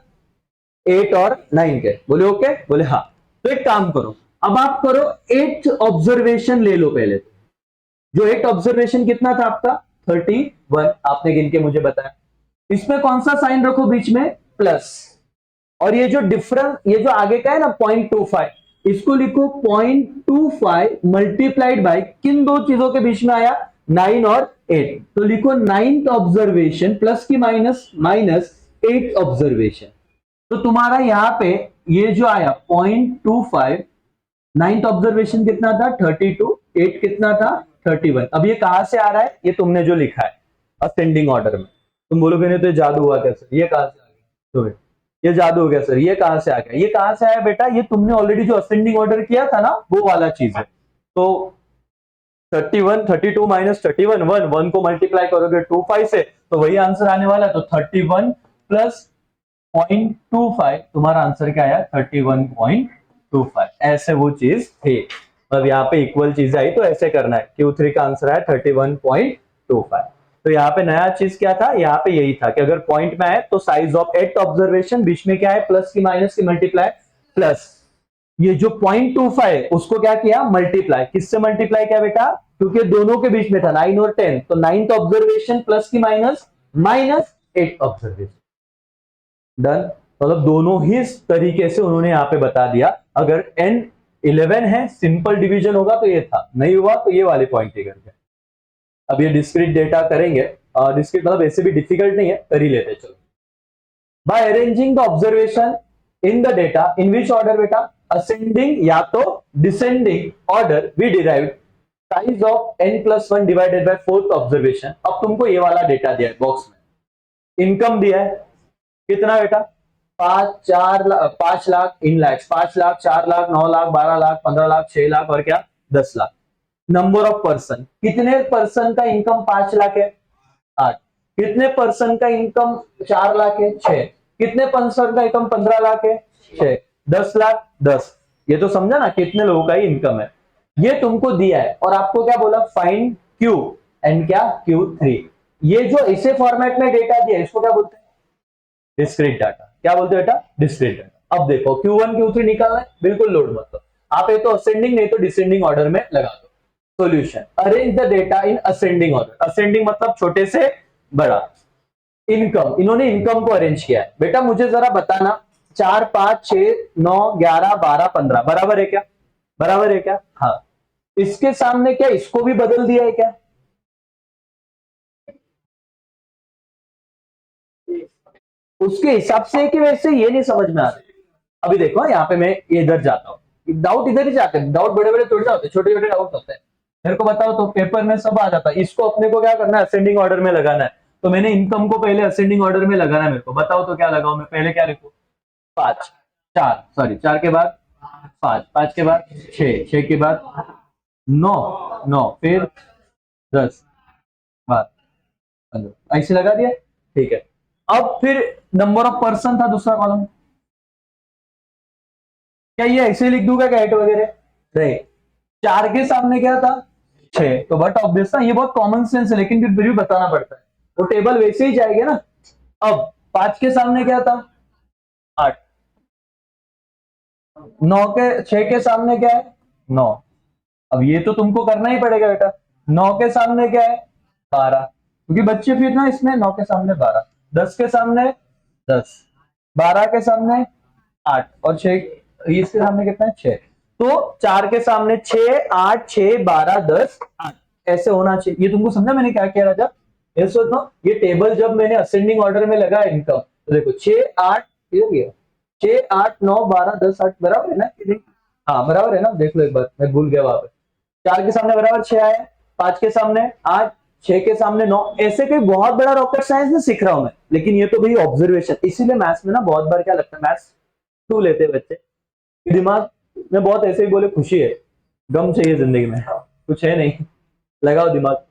8 और 9 के, बोले ओके, बोले हाँ। तो एक काम करो, अब आप करो 8th ऑब्जर्वेशन ले लो पहले। जो 8th ऑब्जर्वेशन कितना था आपका, 31, आपने गिन के मुझे बताया। इसमें कौन सा साइन रखो बीच में, प्लस, और ये जो डिफरेंस, ये जो आगे का है ना 0.25, इसको लिखो 0.25 मल्टीप्लाइड बाय किन दो चीजों के बीच में आया, 9 और 8। तो लिखो 9th ऑब्जर्वेशन प्लस की माइनस, माइनस 8th ऑब्जर्वेशन। तो तुम्हारा यहां पे ये जो आया 0.25, नाइन्थ ऑब्जर्वेशन कितना था 32, 8 कितना था 31। अब ये कहां से आ रहा है, ये तुमने जो लिखा है असेंडिंग ऑर्डर में। तुम बोलोगे नहीं तो ये जादू हुआ कैसे, ये कहां से आ गया, तो ये जादू हो गया सर, ये कहां से आ गया, ये कहां से आया बेटा, ये तुमने ऑलरेडी जो असेंडिंग ऑर्डर किया था ना वो वाला चीज है। तो 31, 32 माइनस 31, 1 को मल्टीप्लाई करोगे 25 से तो वही आंसर आने वाला है। तो 31 प्लस 0.25 तुम्हारा आंसर क्या आया 31.25। ऐसे वो चीज थी, अब यहाँ पे इक्वल चीज आई तो ऐसे करना है। Q3 का आंसर है 31.25। तो यहाँ पे नया चीज क्या था, यहाँ पे यही था कि अगर पॉइंट में आए तो साइज ऑफ 8 ऑब्जर्वेशन, बीच में क्या है प्लस की माइनस की मल्टीप्लाई, प्लस ये जो 0.25 है उसको क्या किया मल्टीप्लाई, किससे मल्टीप्लाई किया बेटा, क्योंकि दोनों के बीच में था 9 और 10, तो 9th ऑब्जर्वेशन प्लस की माइनस, माइनस 8 ऑब्जर्वेशन, डन। मतलब दोनों ही तरीके से उन्होंने यहाँ पे बता दिया। अगर n 11 है सिंपल डिवीजन होगा तो ये था, नहीं हुआ तो ये वाले पॉइंट ही करके। अब ये डिस्क्रीट डेटा करेंगे, डिस्क्रीट मतलब ऐसे भी डिफिकल्ट नहीं है, कर ही लेते चलो। By arranging the observation in the data in which order बेटा, असेंडिंग या तो descending order, we derived size of n+1 divided by 4th observation. अब तुमको ये वाला डेटा दिया है बॉक्स में, इनकम दिया है कितना बेटा 5 लाख इन लैक्स, 5 लाख, 4 लाख, 9 लाख, 12 लाख, 15 लाख, 6 लाख और क्या 10 लाख। नंबर ऑफ पर्सन, कितने पर्सन का इनकम 5 लाख है 8, कितने पर्सन का इनकम 4 लाख है 6, कितने पर्सन का इनकम 15 लाख है 6, 10 लाख 10। ये तो समझा ना कितने लोगों का ही इनकम है, ये तुमको दिया है और आपको क्या बोला फाइंड Q एंड क्या Q3। ये जो इसे फॉर्मेट में डेटा दिया इसको क्या बोलते हैं डिस्क्रीट डाटा। क्या बोलते हो बेटा डिस्क्रीट डाटा। अब देखो Q1 Q3 निकालना है, बिल्कुल लोड मत लो, आप ये तो असेंडिंग नहीं तो डिसेंडिंग ऑर्डर में लगा दो। Solution, arrange the data in ascending order, ascending मतलब छोटे से बड़ा। इनकम, इन्होंने इनकम को अरेंज किया है बेटा, मुझे जरा बताना 4, 5, 6, 9, 11, 12, 15 बराबर है क्या, बराबर है क्या, हाँ। इसके सामने क्या इसको भी बदल दिया है क्या, उसके हिसाब से कि वैसे ये नहीं समझ में आ रहा। अभी देखो यहाँ पे मैं इधर जाता हूँ, डाउट इधर ही जाते हैं, डाउट बड़े बड़े थोड़ी जाते हैं, छोटे छोटे डाउट होते हैं। मेरे को बताओ तो पेपर में सब आ जाता है, इसको अपने को क्या करना है असेंडिंग ऑर्डर में लगाना है। तो मैंने इनकम को पहले असेंडिंग ऑर्डर में लगाना है मेरे को, बताओ तो क्या लगाऊं मैं, पहले क्या लिखूं 5, 4 सॉरी 4 के बाद 5, 5 के बाद 6, 6 के बाद 9, 9 फिर 10 बाद 15, ऐसे लगा दिया ठीक है। अब फिर नंबर ऑफ पर्सन था दूसरा कॉलम, क्या ये ऐसे लिख दूंगा क्या 8 वगैरह नहीं, 4 के सामने क्या था 6, तो बट ऑब्वियस ना ये बहुत कॉमन सेंस है लेकिन फिर भी बताना पड़ता है, वो टेबल वैसे ही जाएगा ना। अब 5 के सामने क्या था 8, 9 के 6 के सामने क्या है 9, अब ये तो तुमको करना ही पड़ेगा बेटा। 9 के सामने क्या है 12, क्योंकि बच्चे फिर ना इसमें 9 के सामने 12, 10 के सामने 10, 12 के सामने 8 और 6 इसके सामने कितना है 6। तो 4 के सामने 6, 8, 6, 12, 10, 8 ऐसे होना चाहिए। ये तुमको समझा मैंने क्या किया राजा, ये सोचो ये टेबल जब मैंने असेंडिंग ऑर्डर में लगा इनकम तो देखो 6, 8 इधर गया 6, 8, 9, 12, 10, 8 बराबर है ना, हाँ बराबर है ना, देख लो एक बार मैं भूल गया वहां पे। 4 के सामने बराबर 6 आया, 5 के सामने 8, 6 के सामने 9, ऐसे कोई बहुत बड़ा रॉकेट साइंस नहीं सीख रहा हूं मैं, लेकिन ये तो भाई ऑब्जर्वेशन, इसीलिए मैथ्स में ना बहुत बार क्या लगता है मैथ्स क्यों लेते बच्चे, दिमाग में बहुत ऐसे ही बोले खुशी है, गम चाहिए जिंदगी में कुछ है नहीं, लगाओ दिमाग,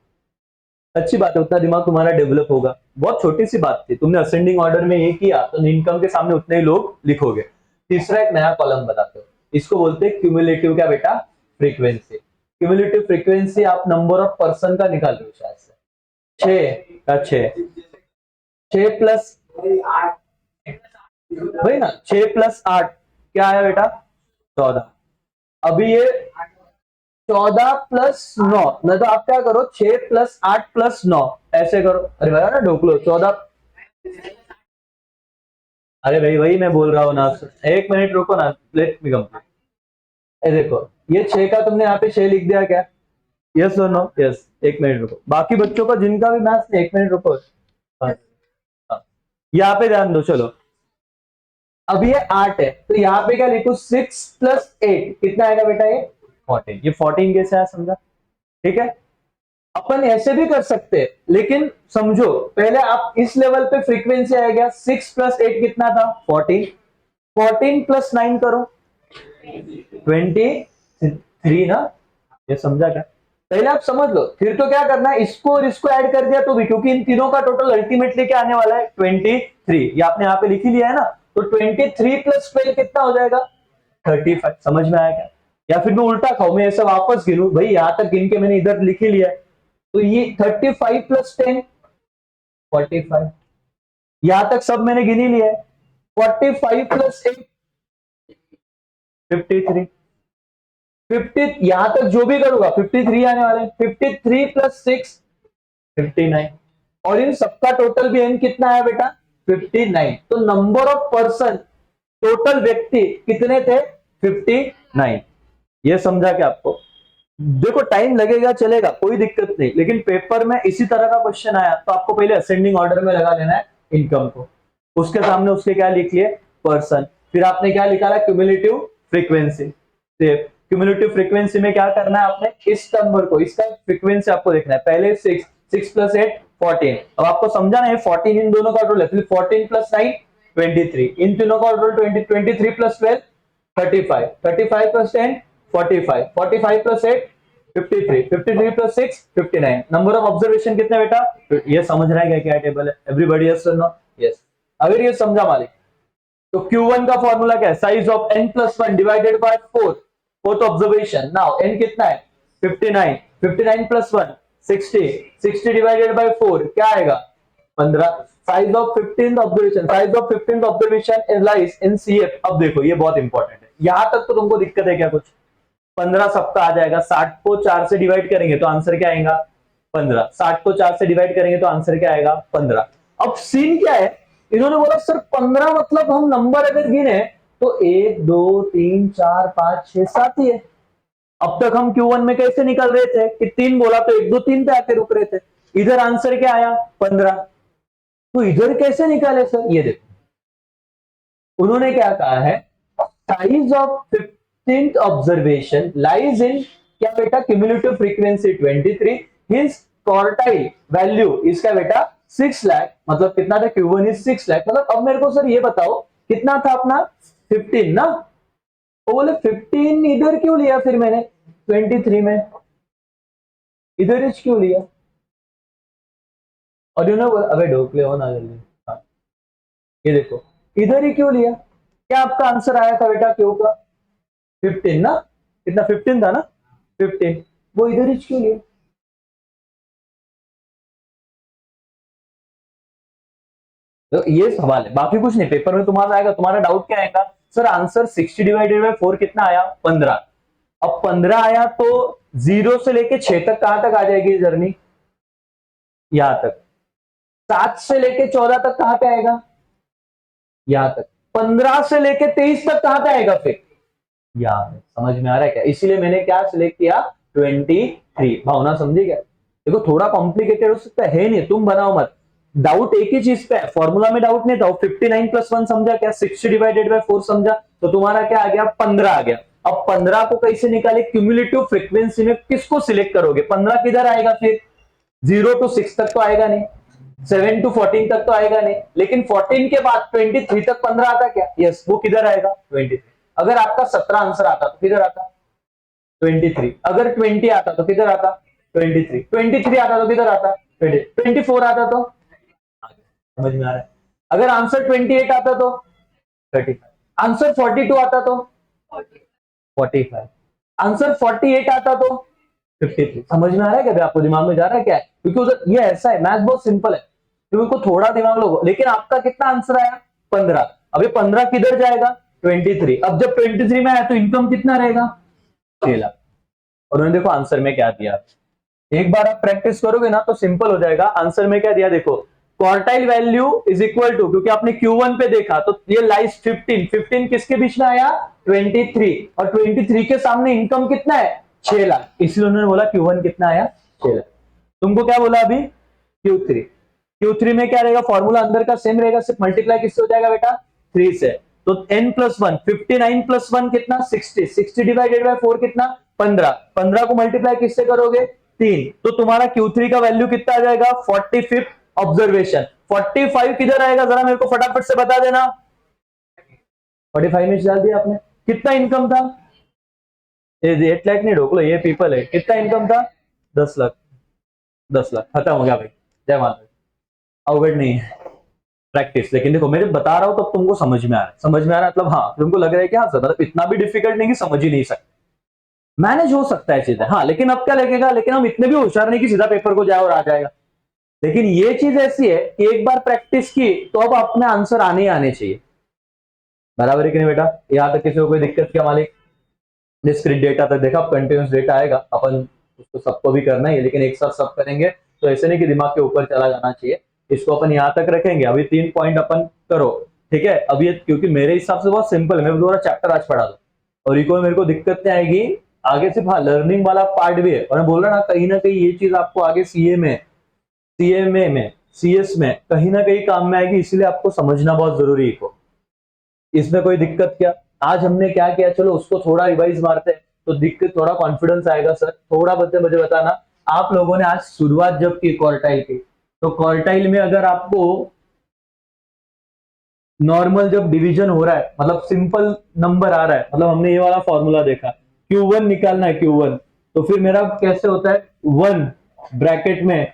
अच्छी बात है उतना दिमाग तुम्हारा डेवलप होगा। बहुत छोटी सी बात थी, तुमने असेंडिंग ऑर्डर में ये किया तो इनकम के सामने उतने ही लोग लिखोगे। तीसरा एक नया कॉलम बताते हो, इसको बोलते हैं क्यूमुलेटिव क्या बेटा फ्रीक्वेंसी। क्यूमुलेटिव फ्रीक्वेंसी आप नंबर ऑफ पर्सन का निकाल लो शायद से, 6 का 6, 6 प्लस वही ना 6 प्लस 8 क्या आया बेटा 14। अभी ये 14 प्लस 9, नहीं तो आप क्या करो 6 प्लस 8 प्लस 9 ऐसे करो, अरे भैया ना ढोक लो 14, अरे भाई वही मैं बोल रहा हूँ ना, एक मिनट रुको ना, लेट मी कंप्लीट। देखो ये 6 का तुमने यहाँ पे 6 लिख दिया क्या, यस और नो, यस, एक मिनट रुको, बाकी बच्चों का जिनका भी मैथ्स एक मिनट रुको, हाँ, हाँ। यहाँ पे ध्यान दो चलो, अब ये 8 है तो यहाँ पे क्या लिखो 6 + 8 कितना आएगा बेटा ये 14। ये 14 कैसे आया समझा, ठीक है। अपन ऐसे भी कर सकते हैं लेकिन समझो पहले आप इस लेवल पे फ्रीक्वेंसी आ गया 6 + 8 कितना था 14, 14 + 9 करो 23 ना, ये समझा क्या। पहले आप समझ लो फिर तो क्या करना है इसको और इसको ऐड कर दिया तो भी, क्योंकि इन तीनों का टोटल अल्टीमेटली क्या आने वाला है 23। ये आपने यहाँ पे लिख ही लिया है ना, तो 23 + 12 कितना हो जाएगा 35। समझ में आया क्या। या फिर मैं उल्टा खाऊं, मैं ऐसा वापस गिनूं, भाई यहां तक गिन के मैंने इधर लिख ही लिया है, तो ये 35 + 10 45, यहां तक सब मैंने गिन ही लिया है। 45 + 8 53, 50 यहां तक जो भी करूंगा 53 आने वाला है। 53 + 6 59, और इन सबका टोटल भी एन कितना है बेटा 59। तो नंबर ऑफ पर्सन टोटल व्यक्ति कितने थे 59। ये समझा क्या आपको। देखो टाइम लगेगा चलेगा कोई दिक्कत नहीं, लेकिन पेपर में इसी तरह का क्वेश्चन आया तो आपको पहले असेंडिंग ऑर्डर में लगा लेना है इनकम को, उसके सामने उसके क्या लिख लिए पर्सन, फिर आपने क्या निकाला क्यूमुलेटिव फ्रीक्वेंसी। क्यूमुलेटिव फ्रीक्वेंसी में क्या करना है आपने, इस नंबर को इसका फ्रीक्वेंसी आपको देखना है। पहले 6 + 8 14, अब आपको समझा ना 14 इन दोनों का टोटल है, फिर 14 + 9 23, इन तीनों का टोटल 23 + 12 35, 35 + 10 45, 45 + 8 53, 53 + 6 59। नंबर ऑफ ऑब्जर्वेशन कितने बेटा, ये समझ रहा है क्या टेबल है, एवरीबॉडी यस और नो यस। अगर ये समझा मालिक तो Q1 का फॉर्मूला क्या है, size of n + 1 divided by 4, fourth observation. Now n कितना है 59, 59 + 1 60, 60 डिवाइडेड बाय 4 क्या आएगा 15। Size of 15th observation, size of 15th observation lies in CF। अब देखो ये बहुत इंपॉर्टेंट है, यहां तक तो तुमको दिक्कत है क्या कुछ, 15 सबका आ जाएगा, 60 को 4 से डिवाइड करेंगे तो आंसर क्या आएगा 15, 60 को 4 से डिवाइड करेंगे तो आंसर क्या आएगा 15। अब सीन क्या है, इन्होंने बोला सर 15 मतलब हम नंबर अगर गिने तो 1 2 3 4 5 6 7 ही है। अब तक हम Q1 में कैसे निकल रहे थे कि 3 बोला तो 1 2 3 पे आके रुक रहे थे, इधर आंसर क्या आया 15, तो इधर कैसे निकाले सर। ये देखो उन्होंने क्या कहा है, size of 15th observation lies in क्या बेटा cumulative frequency 23, hints quartile value इसका बेटा 6 लाख, मतलब कितना था Q1 इज 6 लाख। मतलब अब मेरे को सर ये बताओ कितना था अपना 15 ना, वो बोले 15 इधर क्यों लिया फिर मैंने 23 में, इधर इज क्यों लिया। और यू नो अबे ढोकले हो ना जल्दी, हाँ ये देखो इधर ही क्यों लिया, क्या आपका आंसर आया था बेटा क्यों का 15 ना, कितना 15 था ना 15, वो इधर ही क्यों लिया। तो ये सवाल है, बाकी कुछ नहीं, पेपर में तुम्हारा आएगा, तुम्हारा डाउट क्या आएगा सर आंसर 60 डिवाइडेड बाय 4 कितना आया 15। अब 15 आया तो 0 से लेके 6 तक कहां तक आ जाएगी जर्नी, यहां तक। 7 से लेके 14 तक कहां पे आएगा, यहां तक। 15 से लेके 23 तक कहां पे आएगा फिर, यहाँ पे। समझ में आ रहा है क्या, इसीलिए मैंने क्या सिलेक्ट किया 23। भावना समझी क्या। देखो थोड़ा कॉम्प्लिकेटेड हो सकता है नहीं, तुम बनाओ मत, डाउट एक ही चीज पे है, फॉर्मूला में डाउट नहीं था। 59 + 1 समझा क्या, 60 डिवाइडेड बाय 4 समझा, तो तुम्हारा क्या आ गया 15 आ गया। अब 15 को कैसे निकाले, क्यूमुलेटिव फ्रीक्वेंसी में किसको सिलेक्ट करोगे, 15 किधर आएगा फिर, 0 to 6 तक तो आएगा नहीं, 7 to 14 तक तो आएगा नहीं, लेकिन 14 के बाद 23 तक 15 आता क्या, यस वो किधर आएगा 23। अगर आपका 17 आंसर आता तो किधर आता 23, अगर 20 आता तो किधर आता 23, 23 आता तो किधर आता 20, 24 आता तो, समझ में आ रहा है। अगर आंसर 28 आता तो 35, आंसर 42 आता तो 45, आंसर 48 आता तो 53। समझ में आ रहा है क्या आपको, दिमाग में जा रहा है क्या है, क्योंकि उधर ये ऐसा है, मैथ बहुत सिंपल है, तुमको थोड़ा दिमाग लगो। लेकिन आपका कितना आंसर आया 15, अब ये 15 किधर जाएगा 23, अब जब 23 में आया तो इनकम कितना रहेगा 6 लाख। और उन्होंने देखो आंसर में क्या दिया, एक बार आप प्रैक्टिस करोगे ना तो सिंपल हो जाएगा। आंसर में क्या दिया देखो, quartile value is equal to, क्योंकि आपने Q1 पे देखा तो ये लाइज 15, 15 किसके बीच में आया 23, और 23 के सामने इनकम कितना है 6 लाख, इसलिए उन्होंने बोला Q1 कितना आया 6 लाख। तुमको क्या बोला अभी Q3, Q3 में क्या रहेगा, फॉर्मूला अंदर का सेम रहेगा, सिर्फ मल्टीप्लाई किससे हो जाएगा बेटा 3 से। तो n+1 59+1 कितना 60, 60 डिवाइडेड बाय 4 कितना 15, 15 को मल्टीप्लाई किससे करोगे 3, तो तुम्हारा Q3 का वैल्यू कितना आ जाएगा 45th ऑब्जर्वेशन। 45 किधर आएगा जरा मेरे को फटाफट से बता देना। 45 में डाल दिया आपने, कितना इनकम था, 8 लाख नहीं ढोक लो, ये पीपल है, कितना इनकम था 10 लाख, 10 लाख खत्म हो गया भाई, जय माता। अवगढ़ नहीं है प्रैक्टिस, लेकिन देखो मैं जब बता रहा हूं तब तुमको समझ में आ रहा है, समझ में आ रहा है मतलब हाँ तुमको लग रहा है कि हाँ मतलब इतना भी डिफिकल्ट नहीं कि समझ ही नहीं सकते, मैनेज हो सकता है चीजें, हाँ लेकिन अब क्या लगेगा, लेकिन हम इतने भी होशियार नहीं कि सीधा पेपर को जाए और आ जाएगा। लेकिन ये चीज ऐसी है कि एक बार प्रैक्टिस की तो अब अपने आंसर आने ही आने चाहिए, बराबर है कि नहीं बेटा। यहाँ तक किसी को कोई दिक्कत क्या मालिक, डिस्क्रीट डेटा तक देखा, कंटिन्यूस डेटा आएगा, अपन उसको सबको भी करना है लेकिन एक साथ सब करेंगे, तो ऐसे नहीं कि दिमाग के ऊपर चला जाना चाहिए, इसको अपन यहाँ तक रखेंगे। अभी 3 पॉइंट अपन करो, ठीक है। अभी क्योंकि मेरे हिसाब से बहुत सिंपल है, मैं पूरा चैप्टर आज पढ़ा दूं और इको मेरे को दिक्कत नहीं आएगी, आगे सिर्फ हाँ लर्निंग वाला पार्ट भी है, और मैं बोल रहा ना कहीं ये चीज आपको आगे सीए में, सीएमए में, सीएस में कहीं ना कहीं काम में आएगी, इसीलिए आपको समझना बहुत जरूरी है इको। इसमें कोई दिक्कत क्या, आज हमने क्या किया, चलो उसको थोड़ा रिवाइज मारते हैं तो दिक्कत थोड़ा कॉन्फिडेंस आएगा। सर थोड़ा मुझे बताना, आप लोगों ने आज शुरुआत जब की क्वार्टाइल की, तो क्वार्टाइल में अगर आपको नॉर्मल जब डिवीजन हो रहा है, मतलब सिंपल नंबर आ रहा है, मतलब हमने ये वाला फॉर्मूला देखा, Q1 निकालना है Q1, तो फिर मेरा कैसे होता है 1 ब्रैकेट में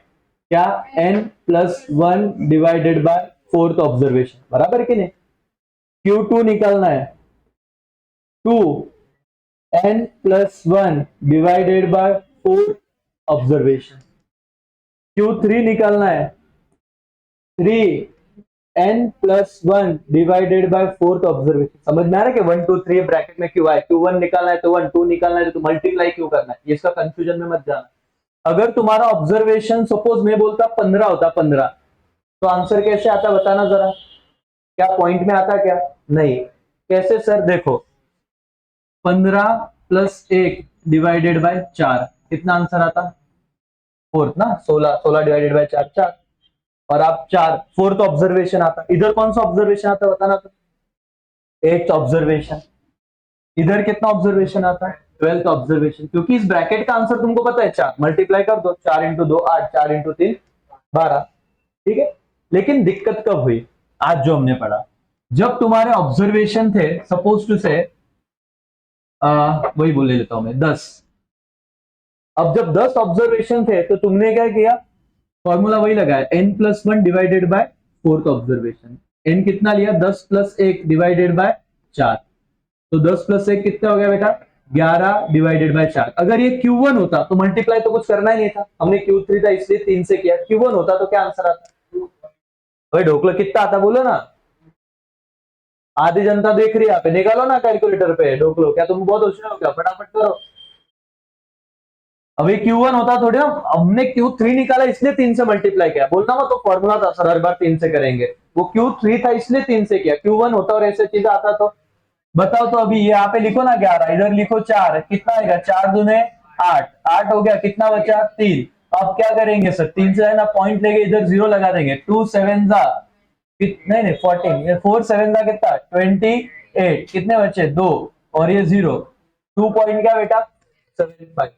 क्या n+1 divided by 4th observation, बराबर कि नहीं। Q2 निकालना है 2 n+1 divided by 4th observation. Q3 निकालना है 3 n+1 divided by 4th observation. समझ में आ रहा है कि 1 2 3 ब्रैकेट में क्यों आए, Q1 निकालना है तो 1, 2 निकालना है तो मल्टीप्लाई क्यों करना है, इसका कंफ्यूजन में मत जाना। अगर तुम्हारा ऑब्जर्वेशन सपोज मैं बोलता 15 होता 15, तो आंसर कैसे आता बताना जरा, क्या पॉइंट में आता क्या, नहीं, कैसे सर, देखो 15+1 डिवाइडेड बाय 4 कितना आंसर आता, 4th ना, 16, 16 डिवाइडेड बाय 4 4, और आप 4 4th ऑब्जर्वेशन आता, इधर कौन सा ऑब्जर्वेशन आता बताना, तो 8th ऑब्जर्वेशन, इधर कितना ऑब्जर्वेशन आता है 12th ऑब्जर्वेशन, क्योंकि इस ब्रैकेट का आंसर तुमको पता है 4, मल्टीप्लाई कर दो, 4 इंटू 2 8, 4 इंटू 3 12, ठीक है। लेकिन दिक्कत कब हुई, आज जो हमने पढ़ा, जब तुम्हारे ऑब्जर्वेशन थे सपोज टू से वही बोल लेता हूं मैं 10, अब जब 10 ऑब्जर्वेशन थे तो तुमने क्या किया, फॉर्मूला वही लगाया n+1 divided by 4th observation, n कितना लिया 10+1 डिवाइडेड बाय 4, तो 10+1 कितना हो गया बेटा 11 डिवाइडेड बाय 4। अगर ये Q1 होता तो मल्टीप्लाई तो कुछ करना ही नहीं था, हमने Q3 था इसलिए 3 से किया, Q1 होता तो क्या आंसर आता, भाई ढोकला कितना आता बोलो ना, आधी जनता देख रही है यहाँ पे, निकालो ना कैलकुलेटर पे ढोकलो, क्या तुम बहुत होशियार हो क्या, फटाफट करो। अभी Q1 होता थोड़ी ना, हमने Q3 निकाला इसलिए 3 से मल्टीप्लाई किया, बोलना मत तो फॉर्मूला था सर हर बार 3 से करेंगे, वो Q3 था इसलिए 3 से किया, Q1 होता और ऐसे चीज आता तो बताओ। तो अभी यहाँ पे लिखो ना 11, इधर लिखो 4, कितना आएगा 4 दूने 8, 8 हो गया, कितना बचा 3, अब क्या करेंगे सर 3 से है ना पॉइंट लेके इधर 0 लगा देंगे, 2 7 जा नहीं नहीं 14, 4 7 जा कितना 28, कितने बचे 2 और ये 0, 2 पॉइंट क्या बेटा 75,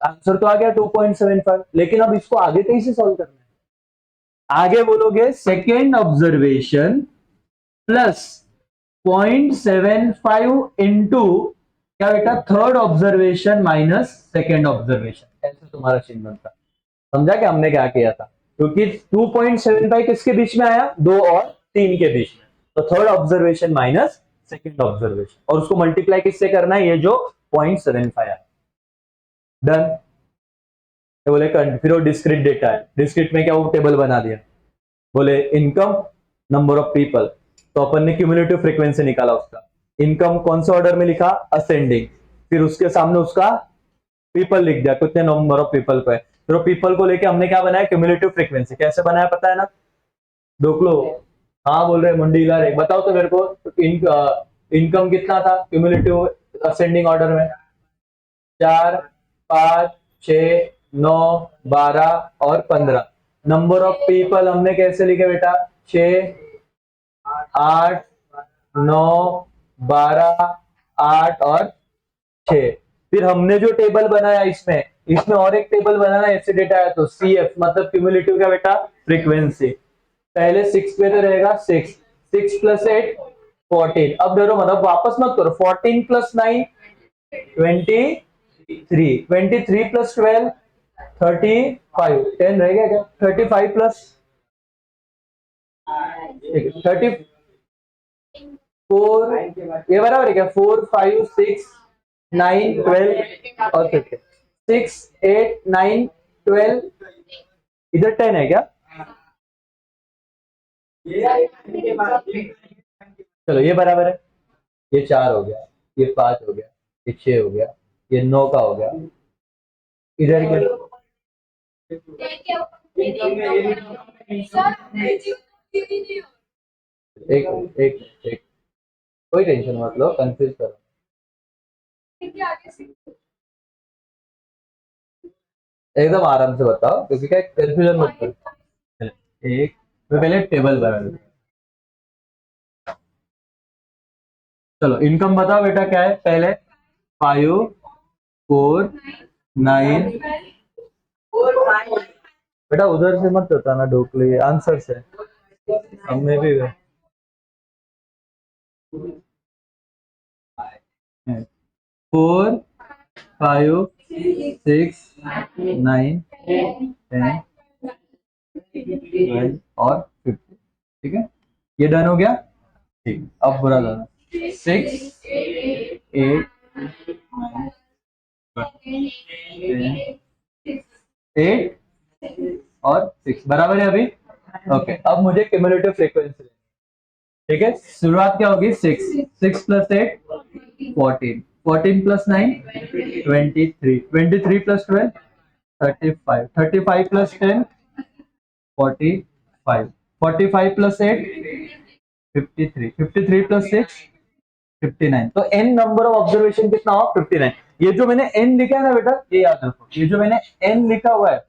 आंसर तो आ गया 2.75। लेकिन अब इसको आगे कैसे सॉल्व करना है, आगे बोलोगे सेकेंड ऑब्जर्वेशन प्लस 0.75 इंटू क्या बेटा third observation minus second observation, ऐसे तुम्हारा चिन्ह बनता। समझा क्या हमने क्या किया था, क्योंकि 2.75 किसके बीच में आया 2 और 3 के बीच में, तो third observation minus second observation, और उसको मल्टीप्लाई किससे करना है, ये जो 0.75 आया, डन। बोले फिर वो डिस्क्रीट डेटा है, डिस्क्रीट में क्या वो टेबल बना दिया, बोले इनकम नंबर ऑफ पीपल, तो अपन ने क्यूमुलेटिव फ्रीक्वेंसी निकाला उसका, इनकम कौन सा ऑर्डर में लिखा असेंडिंग, फिर उसके सामने उसका पीपल लिख दिया, कितने नंबर ऑफ पीपल पे, फिर पीपल को लेके हमने क्या बनाया क्यूमुलेटिव फ्रीक्वेंसी, कैसे बनाया पता है ना, ढोकलो हाँ बोल रहे मुंडी हिला रहे, बताओ तो मेरे को इनकम कितना था क्यूमुलेटिव असेंडिंग ऑर्डर में, 4 5 6 9 12 और 15, नंबर ऑफ पीपल हमने कैसे लिखे बेटा 6 8 9, 12, 8 और 6। फिर हमने जो टेबल बनाया इसमें और एक टेबल बनाना, ऐसे डेटा है तो CF मतलब क्यूमुलेटिव क्या बेटा, फ्रीक्वेंसी। पहले 6 पे तो रहेगा 6, 6 + 8 14। अब डरो मतलब वापस मत करो, 14 + 9 23, 23 + 12 35, 10 रह गया क्या, 35 प्लस 34, ये बराबर है क्या, 4 5 6 9 12 और 15, 6 8 9 12, इधर 10 है क्या। चलो ये बराबर है, ये 4 हो गया, ये 5 हो गया, ये 6 हो गया, ये 9 का हो गया, इधर क्या, एक एक एक, कोई टेंशन मत लो, कंफ्यूज करो, एकदम आराम से बताओ, क्योंकि क्या कंफ्यूजन मत करो। एक, मैं पहले टेबल बना दूं। चलो इनकम बताओ बेटा क्या है, पहले 5 4 9, बेटा उधर से मत बताना, ढोकले आंसर से हमने भी 4 5 6 9 10 12 और 15, ठीक है, ये डन हो गया। ठीक, अब बुरा लगा, 6 8 8 और 6 बराबर है अभी। ओके, अब मुझे क्यूमुलेटिव फ्रीक्वेंसी, ठीक है, शुरुआत क्या होगी, 6, 6 + 8 14, 14 + 9 23, 23 + 12 35, 35 + 10 45, 45 + 8 53, 53 + 6 59। तो n नंबर ऑफ ऑब्जर्वेशन कितना हो, 59। ये जो मैंने n लिखा है ना बेटा, ये याद रखो, ये जो मैंने n लिखा हुआ है,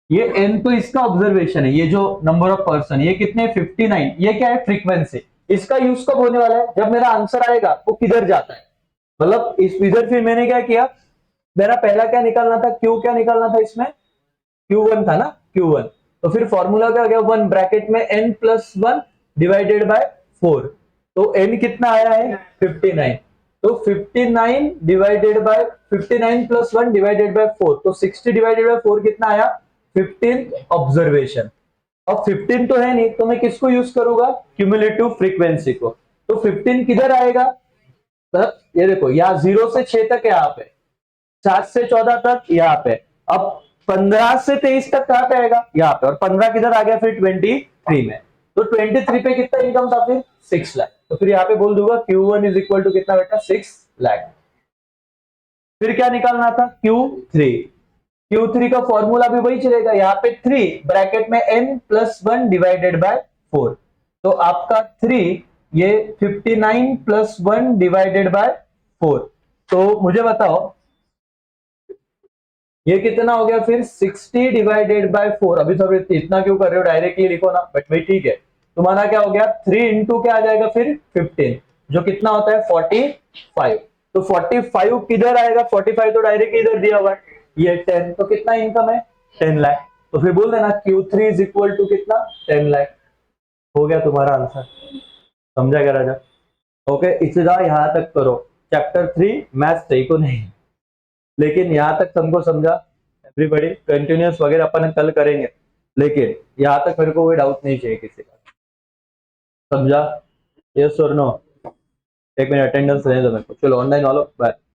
ये n तो इसका ऑब्जर्वेशन है, ये जो नंबर ऑफ पर्सन, ये कितने 59, ये क्या है, फ्रीक्वेंसी। इसका यूज कब होने वाला है, जब मेरा आंसर आएगा वो किधर जाता है, मतलब इस इधर फिर मैंने क्या किया, मेरा पहला क्या निकालना था, क्यू क्या निकालना था इसमें, Q1 था ना, Q1। तो फिर फॉर्मूला क्या हो गया, 1 ब्रैकेट में n + 1 डिवाइडेड बाय 4। तो n कितना आया है 59, तो 59 डिवाइडेड बाय 59 + 1 डिवाइडेड बाय 4, तो 60 डिवाइडेड बाय 4 कितना आया, 15 ऑब्जर्वेशन। अब 15 तो है नहीं, तो मैं किसको यूज करूंगा, क्यूमुलेटिव फ्रीक्वेंसी को। तो 15 किधर आएगा, मतलब ये देखो, यहाँ 0 से 6 तक यहाँ पे, 7 से 14 तक यहाँ पे, अब 15 से 23 तक कहां पे आएगा, यहाँ पे, और 15 किधर आ गया फिर 23 में। तो 23 पे कितना इनकम था फिर 6 लाख, तो फिर यहाँ पे बोल दूंगा Q1 = कितना बेटा, 6 लाख। फिर क्या निकालना था, Q3, Q3 का फॉर्मूला भी वही चलेगा, यहाँ पे 3 ब्रैकेट में n + 1 डिवाइडेड बाय 4। तो आपका 3, ये 59 + 1 डिवाइडेड बाय 4। तो मुझे बताओ ये कितना हो गया फिर, 60 डिवाइडेड बाय 4। अभी सब इतना क्यों कर रहे हो, डायरेक्टली लिखो ना, बट भाई ठीक है, तुम्हारा क्या हो गया, 3 इंटू क्या आ जाएगा फिर 15, जो कितना होता है 45। तो 45 किधर आएगा, 45 तो डायरेक्ट इधर दिया हुआ है, ये 10, तो कितना इनकम है 10 लाख। तो फिर बोल देना Q3 = कितना, 10 लाख। हो गया तुम्हारा आंसर, समझा क्या राजा। ओके, इससे ज्यादा यहां तक करो, चैप्टर 3 मैथ्स सही को नहीं, लेकिन यहाँ तक तुमको समझा एवरीबॉडी, कंटिन्यूअस वगैरह अपन कल करेंगे, लेकिन यहाँ तक मेरे को कोई डाउट नहीं चाहिए किसी का, समझा, यस और नो। एक मिनट अटेंडेंस रहने दो मेरे को, चलो ऑनलाइन वालों बाय।